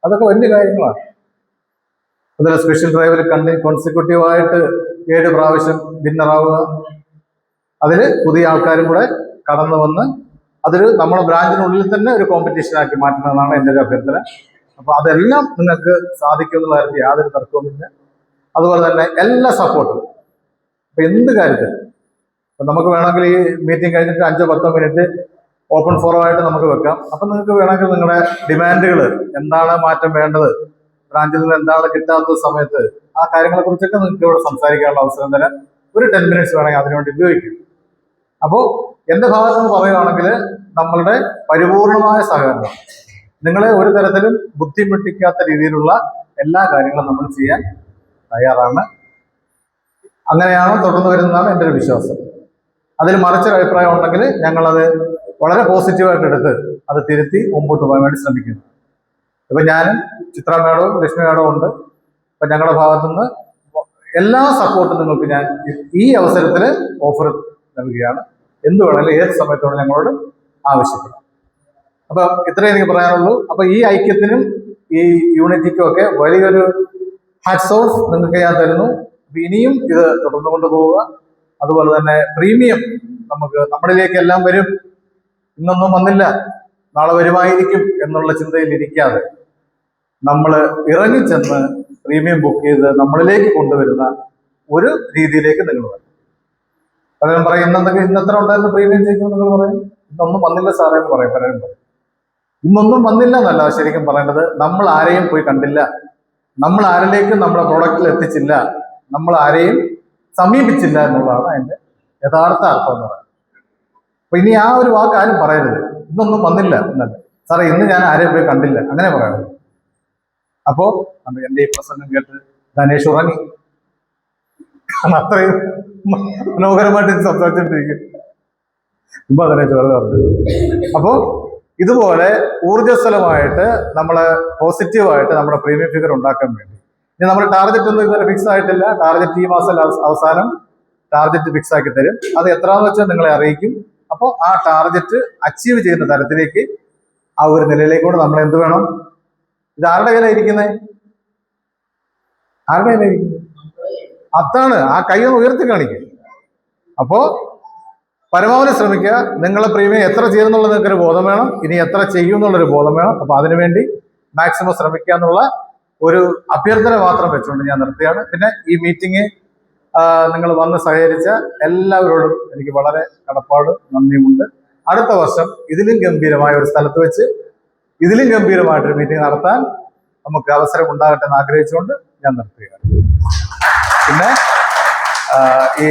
അതൊക്കെ വലിയ കാര്യങ്ങളാണ്. അതുപോലെ സ്പെഷ്യൽ ഡ്രൈവിൽ കോൺസിക്യൂട്ടീവായിട്ട് 7 പ്രാവശ്യം വിന്നറാവുക, അതിൽ പുതിയ ആൾക്കാരും കൂടെ കടന്നു വന്ന് അതൊരു നമ്മുടെ ബ്രാഞ്ചിനുള്ളിൽ തന്നെ ഒരു കോമ്പറ്റീഷനാക്കി മാറ്റുന്നതാണ് എൻ്റെ ഒരു അഭ്യർത്ഥന. അപ്പോൾ അതെല്ലാം നിങ്ങൾക്ക് സാധിക്കുമെന്നുള്ള കാര്യത്തിൽ യാതൊരു തർക്കവുമില്ല. അതുപോലെ തന്നെ എല്ലാ സപ്പോർട്ടും ഇപ്പം എന്ത് കാര്യത്തിൽ ഇപ്പം നമുക്ക് വേണമെങ്കിൽ ഈ മീറ്റിംഗ് കഴിഞ്ഞിട്ട് 5-10 മിനിറ്റ് ഓപ്പൺ ഫോറമായിട്ട് നമുക്ക് വെക്കാം. അപ്പം നിങ്ങൾക്ക് വേണമെങ്കിൽ നിങ്ങളുടെ ഡിമാൻഡുകൾ എന്താണ് മാറ്റം വേണ്ടത്, ബ്രാഞ്ചിൽ നിന്ന് എന്താണ് കിട്ടാത്ത സമയത്ത് ആ കാര്യങ്ങളെ കുറിച്ചൊക്കെ നിങ്ങൾക്ക് ഇവിടെ സംസാരിക്കാനുള്ള അവസരം തരാം. ഒരു 10 മിനിറ്റ്സ് വേണമെങ്കിൽ അതിനുവേണ്ടി ഉപയോഗിക്കും. അപ്പോൾ എൻ്റെ ഭാഗത്ത് നിന്ന് പറയുകയാണെങ്കിൽ നമ്മളുടെ പരിപൂർണമായ സഹകരണം, നിങ്ങളെ ഒരു തരത്തിലും ബുദ്ധിമുട്ടിക്കാത്ത രീതിയിലുള്ള എല്ലാ കാര്യങ്ങളും നമ്മൾ ചെയ്യാൻ തയ്യാറാണ്. അങ്ങനെയാണ് തുടർന്ന് വരുന്നതാണ് എൻ്റെ ഒരു വിശ്വാസം. അതിൽ മറിച്ചൊരു അഭിപ്രായം ഉണ്ടെങ്കിൽ ഞങ്ങളത് വളരെ പോസിറ്റീവായിട്ട് എടുത്ത് അത് തിരുത്തി മുമ്പോട്ട് പോകാൻ വേണ്ടി ശ്രമിക്കുന്നു. ഇപ്പം ഞാനും ചിത്ര മേഡവും ലക്ഷ്മി മേഡവും ഉണ്ട്. ഇപ്പം ഞങ്ങളുടെ ഭാഗത്തുനിന്ന് എല്ലാ സപ്പോർട്ടും നിങ്ങൾക്ക് ഞാൻ ഈ അവസരത്തിൽ ഓഫർ നൽകുകയാണ്. എന്ത് വേണമെങ്കിലും ഏത് സമയത്തോടെ ഞങ്ങളോട് ആവശ്യപ്പെടാം. അപ്പം ഇത്രയും എനിക്ക് പറയാനുള്ളൂ. അപ്പം ഈ ഐക്യത്തിനും ഈ യൂണിറ്റിക്കും ഒക്കെ വലിയൊരു ഹാറ്റ്സ് ഓഫ് നിങ്ങൾക്ക് ഞാൻ തരുന്നു. ഇനിയും ഇത് തുടർന്നു കൊണ്ടുപോവുക. അതുപോലെ തന്നെ പ്രീമിയം നമുക്ക് നമ്മളിലേക്ക് എല്ലാം വരും, ഇന്നൊന്നും വന്നില്ല നാളെ വരുമായിരിക്കും എന്നുള്ള ചിന്തയിൽ ഇരിക്കാതെ നമ്മൾ ഇറങ്ങിച്ചെന്ന് പ്രീമിയം ബുക്ക് ചെയ്ത് നമ്മളിലേക്ക് കൊണ്ടുവരുന്ന ഒരു രീതിയിലേക്ക് നിങ്ങൾ വരും. പലരും പറയും ഇന്നെത്ര ഉണ്ടായിരുന്നു പ്രീമിയം ചെയ്യുമ്പോൾ നിങ്ങൾ പറയും ഇന്നൊന്നും വന്നില്ല സാറേ എന്ന് പറയും. പലരും പറയും ഇന്നൊന്നും വന്നില്ല എന്നല്ല ശരിക്കും പറയേണ്ടത്. നമ്മൾ ആരെയും പോയി കണ്ടില്ല, നമ്മൾ ആരിലേക്കും നമ്മുടെ പ്രോഡക്റ്റിൽ എത്തിച്ചില്ല, നമ്മൾ ആരെയും സമീപിച്ചില്ല എന്നുള്ളതാണ് അതിൻ്റെ യഥാർത്ഥ അർത്ഥം എന്ന് പറയുന്നത്. അപ്പൊ ഇനി ആ ഒരു വാക്ക് ആരും പറയരുത്, ഇന്നൊന്നും വന്നില്ല എന്നല്ല. സാറേ ഇന്ന് ഞാൻ ആരെയും പോയി കണ്ടില്ല, അങ്ങനെ പറയരുത്. അപ്പോ എൻ്റെ ഈ പ്രസംഗം കേട്ട് ധനേഷ് ഉറങ്ങി. അത്രയും മനോഹരമായിട്ട് സംസാരിച്ചിട്ടിരിക്കും. ഇപ്പൊ ധനേഷ് വെറുതെ പറഞ്ഞു. അപ്പോൾ ഇതുപോലെ ഊർജ്ജസ്വലമായിട്ട് നമ്മളെ പോസിറ്റീവായിട്ട് നമ്മുടെ പ്രീമിയം ഫിഗർ ഉണ്ടാക്കാൻ വേണ്ടി ഇനി നമ്മുടെ ടാർഗറ്റ് ഒന്നും ഇതുവരെ ഫിക്സ് ആയിട്ടില്ല. ടാർഗറ്റ് ഈ മാസം അവസാനം ടാർഗറ്റ് ഫിക്സ് ആക്കി തരും. അത് എത്രയാണെന്ന് വെച്ചാൽ നിങ്ങളെ അറിയിക്കും. അപ്പോൾ ആ ടാർഗറ്റ് അച്ചീവ് ചെയ്യുന്ന തരത്തിലേക്ക് ആ ഒരു നിലയിലേക്കൂടെ നമ്മൾ എന്ത് വേണം, ഇത് ആരുടെ കയ്യിലായിരിക്കുന്നത്, ആരുടെ കയ്യിലായിരിക്കുന്നത്, അതാണ് ആ കൈയൊന്ന് ഉയർത്തി കാണിക്കുക. അപ്പോ പരമാവധി ശ്രമിക്കുക. നിങ്ങളെ പ്രീമിയം എത്ര ചെയ്യുന്നുള്ളത് നിങ്ങൾക്കൊരു ബോധം വേണം, ഇനി എത്ര ചെയ്യും എന്നുള്ളൊരു ബോധം വേണം. അപ്പൊ അതിനുവേണ്ടി മാക്സിമം ശ്രമിക്കുക എന്നുള്ള ഒരു അഭ്യർത്ഥന മാത്രം വെച്ചുകൊണ്ട് ഞാൻ നിർത്തുകയാണ്. പിന്നെ ഈ മീറ്റിംഗ് നിങ്ങൾ വന്ന് സഹകരിച്ച എല്ലാവരോടും എനിക്ക് വളരെ കടപ്പാട് നന്ദിയുമുണ്ട്. അടുത്ത വർഷം ഇതിലും ഗംഭീരമായ ഒരു സ്ഥലത്ത് വെച്ച് ഇതിലും ഗംഭീരമായിട്ടൊരു മീറ്റിംഗ് നടത്താൻ നമുക്ക് അവസരം ഉണ്ടാകട്ടെ എന്ന് ആഗ്രഹിച്ചുകൊണ്ട് ഞാൻ നിർത്തുകയാണ്. പിന്നെ ഈ